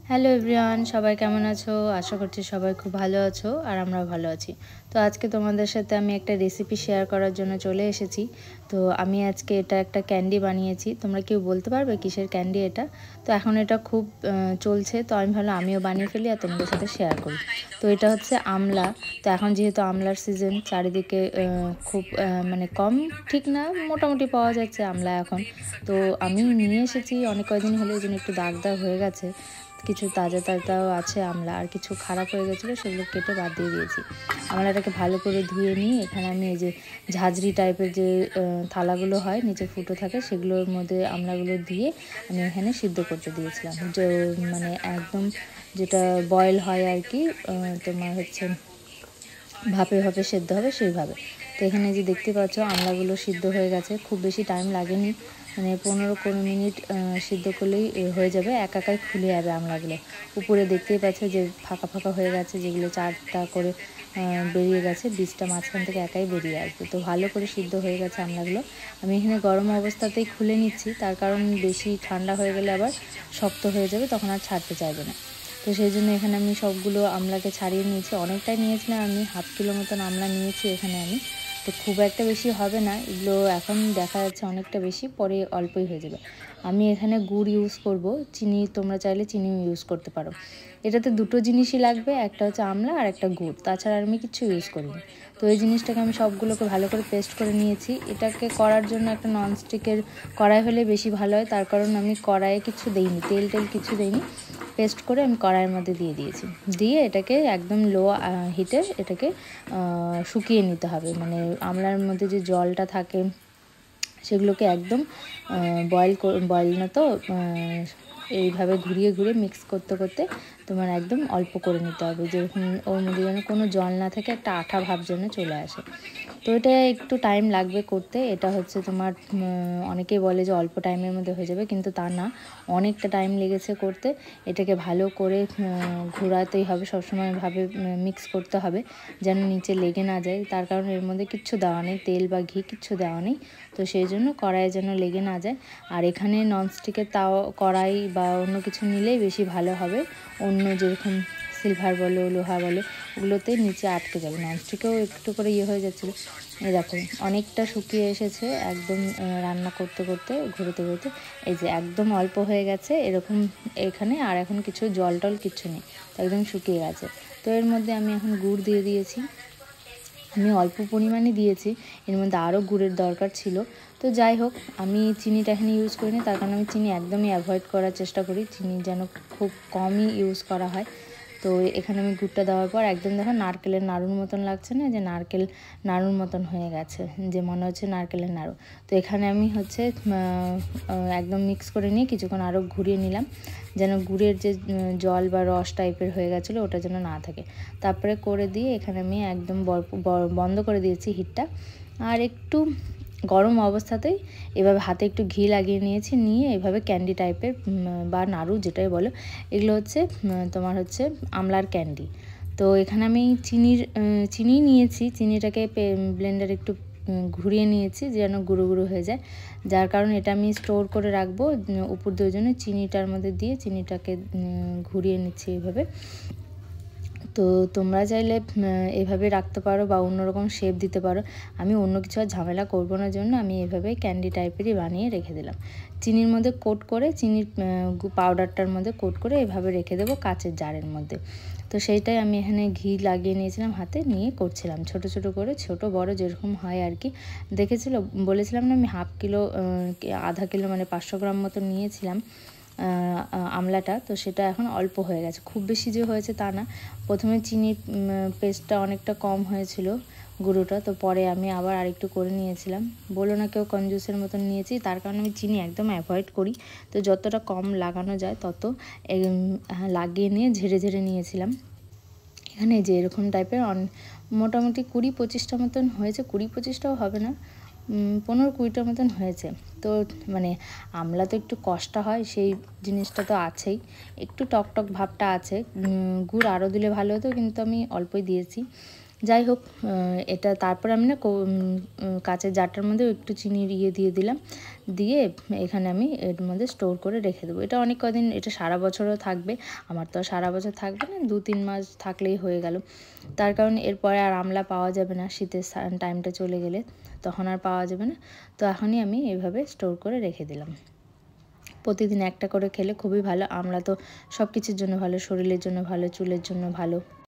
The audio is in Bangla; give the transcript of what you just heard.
হ্যালো এভরিওয়ান, সবাই কেমন আছো? আশা করছি সবাই খুব ভালো আছো আর আমরাও ভালো আছি। তো আজকে তোমাদের সাথে আমি একটা রেসিপি শেয়ার করার জন্য চলে এসেছি। তো আমি আজকে এটা একটা ক্যান্ডি বানিয়েছি। তোমরা কেউ বলতে পারবে কিসের ক্যান্ডি এটা? তো এখন এটা খুব চলছে, তো আমি ভাবলাম আমিও বানিয়ে ফেলি আর তোমাদের সাথে শেয়ার করি। তো এটা হচ্ছে আমলা। তো এখন যেহেতু আমলার সিজন, চারিদিকে খুব মানে কম ঠিক না, মোটামুটি পাওয়া যাচ্ছে আমলা এখন। তো আমি নিয়ে এসেছি অনেক কয়দিন হলে, এই জন্য একটু দাগ দাগ হয়ে গেছে। কিছু তাজা তাজাও আছে আমলা, আর কিছু খারাপ হয়ে গেছিলো, সেগুলো কেটে বাদ দিয়ে দিয়েছি। আমলাটাকে ভালো করে ধুয়ে নিয়ে এখানে আমি এই যে ঝাঁঝরি টাইপের যে থালাগুলো হয়, নিচে ফুটো থাকে, সেগুলোর মধ্যে আমলাগুলো দিয়ে আমি এখানে সিদ্ধ করতে দিয়েছিলাম। যে মানে একদম যেটা বয়েল হয় আর কি, তোমার হচ্ছে ভাপে ভাপে সেদ্ধ হবে সেইভাবে। তো এখানে যে দেখতে পাচ্ছ আমলাগুলো সিদ্ধ হয়ে গেছে, খুব বেশি টাইম লাগেনি, মানে 15-20 মিনিট সিদ্ধ করলেই হয়ে যাবে, একাই খুলে যাবে আমলাগুলো। উপরে দেখতেই পাচ্ছ যে ফাঁকা ফাঁকা হয়ে গেছে, যেগুলো চারটা করে বেরিয়ে গেছে, বীজটা মাঝখান থেকে একাই বেরিয়ে আসবে। তো ভালো করে সিদ্ধ হয়ে গেছে আমলাগুলো। আমি এখানে গরম অবস্থাতেই খুলে নিচ্ছি, তার কারণ বেশি ঠান্ডা হয়ে গেলে আবার শক্ত হয়ে যাবে, তখন আর ছাড়তে চাইবে না। তো সেই জন্য এখানে আমি সবগুলো আমলাকে ছাড়িয়ে নিয়েছি। অনেকটাই নিয়েছিলাম, আমি 1/2 কিলো মতন আমলা নিয়েছি এখানে আমি। তো খুব একটা বেশি হবে না এগুলো, এখন দেখা যাচ্ছে অনেকটা বেশি, পরে অল্পই হয়ে যাবে। আমি এখানে গুড় ইউজ করব, চিনি তোমরা চাইলে চিনিও ইউজ করতে পারো। এটাতে দুটো জিনিসই লাগবে, একটা হচ্ছে আমলা আর একটা গুড়, তাছাড়া আমি কিছু ইউজ করিনি। তো এই জিনিসটাকে আমি সবগুলোকে ভালো করে পেস্ট করে নিয়েছি। এটাকে করার জন্য একটা ননস্টিকের কড়াই হলে বেশি ভালো হয়, তার কারণ আমি কড়াইয়ে কিছু দেইনি, তেল কিছু দেইনি। পেস্ট করে আমি কড়াইয়ের মধ্যে দিয়ে দিয়েছি, দিয়ে এটাকে একদম লো হিটে এটাকে শুকিয়ে নিতে হবে। মানে আমলার মধ্যে যে জলটা থাকে সেগুলোকে একদম বয়েল না তো, এইভাবে ঘুরিয়ে ঘুরিয়ে মিক্স করতে করতে তোমার একদম অল্প করে নিতে হবে, যেরকম ওর মধ্যে যেন কোনো জল না থাকে, একটা আঠা ভাব যেন চলে আসে। তো এটা একটু টাইম লাগবে করতে। এটা হচ্ছে তোমার অনেকেই বলে যে অল্প টাইমের মধ্যে হয়ে যাবে, কিন্তু তা না, অনেকটা টাইম লেগেছে করতে। এটাকে ভালো করে ঘোরাতেই হবে, সবসময় ভাবে মিক্স করতে হবে যেন নিচে লেগে না যায়, তার কারণ এর মধ্যে কিচ্ছু দেওয়া নেই, তেল বা ঘি কিচ্ছু দেওয়া নেই। তো সেই জন্য কড়াইয়ে যেন লেগে না যায়। আর এখানে ননস্টিকের তাও কড়াই বা অন্য কিছু নিলেই বেশি ভালো হবে। অন্য যেরকম সিলভার বলো, লোহা বলো, ওগুলোতে নিচে আটকে যাবে। ননস্টিকেও একটু করে হয়ে যাচ্ছিলো। এই দেখো অনেকটা শুকিয়ে এসেছে একদম, রান্না করতে করতে ঘুরতে ঘুরতে এই যে একদম অল্প হয়ে গেছে এরকম এখানে। আর এখন কিছু জল টল কিচ্ছু নেই, তো একদম শুকিয়ে গেছে। তো এর মধ্যে আমি এখন গুড় দিয়ে দিয়েছি। আমি অল্প পরিমাণে দিয়েছি, এর মধ্যে আরও গুড়ের দরকার ছিল। তো যাই হোক, আমি চিনিটা এখানে ইউজ করিনি, তার কারণ আমি চিনি একদমই অ্যাভয়েড করার চেষ্টা করি, চিনি যেন খুব কমই ইউজ করা হয়। তো এখানে আমি গুড়টা দেওয়ার পর একদম দেখো নারকেলের নাড়ুর মতন লাগছে না, যে নারকেল নাড়ুর মতন হয়ে গেছে, যে মনে হচ্ছে নারকেলের নাড়ু। তো এখানে আমি হচ্ছে একদম মিক্স করে নিয়ে কিছুক্ষণ আরও ঘুরিয়ে নিলাম, যেন গুড়ের যে জল বা রস টাইপের হয়ে গেছিলো ওটা যেন না থাকে। তারপরে করে দিয়ে এখানে আমি একদম বন্ধ করে দিয়েছি হিটটা। আর একটু গরম অবস্থাতেই এভাবে হাতে একটু ঘি লাগিয়ে নিয়েছি, নিয়ে এভাবে ক্যান্ডি টাইপের বা নাড়ু যেটাই বলো, এগুলো হচ্ছে তোমার হচ্ছে আমলার ক্যান্ডি। তো এখানে আমি চিনি নিয়েছি, চিনিটাকে ব্লেন্ডার একটু ঘুরিয়ে নিয়েছি যেন গুঁড়ো গুঁড়ো হয়ে যায়, যার কারণে এটা আমি স্টোর করে রাখবো উপর দিয়ে, জন্য চিনিটার মধ্যে দিয়ে চিনিটাকে ঘুরিয়ে নিচ্ছি এইভাবে। তো তোমরা চাইলে এভাবে রাখতে পারো বা অন্যরকম শেপ দিতে পারো। আমি অন্য কিছু আর ঝামেলা করবো না জন্য আমি এভাবে ক্যান্ডি টাইপেরই বানিয়ে রেখে দিলাম। চিনির মধ্যে কোট করে, চিনির পাউডারটার মধ্যে কোট করে এভাবে রেখে দেবো কাচের জারের মধ্যে। তো সেইটাই আমি এখানে ঘি লাগিয়ে নিয়েছিলাম, হাতে নিয়ে করছিলাম ছোট ছোট করে, ছোট বড় যেরকম হয় আর কি। বলেছিলাম না আমি 1/2 কিলো, আধা কিলো মানে 500 গ্রাম মতো নিয়েছিলাম আমলাটা। তো সেটা এখন অল্প হয়ে গেছে, খুব বেশি যে হয়েছে তা না। প্রথমে চিনির পেস্টটা অনেকটা কম হয়েছিল গুঁড়োটা, তো পরে আমি আবার আরেকটু করে নিয়েছিলাম। বলো না কেউ কঞ্জুসের মতন নিয়েছি, তার কারণে আমি চিনি একদম অ্যাভয়েড করি। তো যতটা কম লাগানো যায় তত লাগিয়ে নিয়ে ঝেড়ে ঝেড়ে নিয়েছিলাম। এখানে যে এরকম টাইপের মোটামুটি 20-25টা মতন হয়েছে, 20-25টাও হবে না, 15-20টার মতন হয়েছে। তো মানে আমলা তো একটু কষ্ট হয়, সেই জিনিসটা তো আছেই, একটু টক টক ভাবটা আছে। গুড় আরও দিলে ভালো হতো, কিন্তু আমি অল্পই দিয়েছি। যাই হোক, এটা তারপর আমি না কাঁচের জারটার মধ্যে একটু চিনি দিয়ে দিলাম, দিয়ে এখানে আমি এর মধ্যে স্টোর করে রেখে দেবো। এটা অনেক কদিন, এটা সারা বছরও থাকবে। আমার তো সারা বছর থাকবে না, 2-3 মাস থাকলেই হয়ে গেল। তার কারণ এরপরে আর আমলা পাওয়া যাবে না, শীতের টাইমটা চলে গেলে তখন আর পাওয়া যাবে না। তো এখনই আমি এইভাবে স্টোর করে রেখে দিলাম। প্রতিদিন একটা করে খেলে খুবই ভালো। আমলা তো সব কিছুর জন্য ভালো, শরীরের জন্য ভালো, চুলের জন্য ভালো।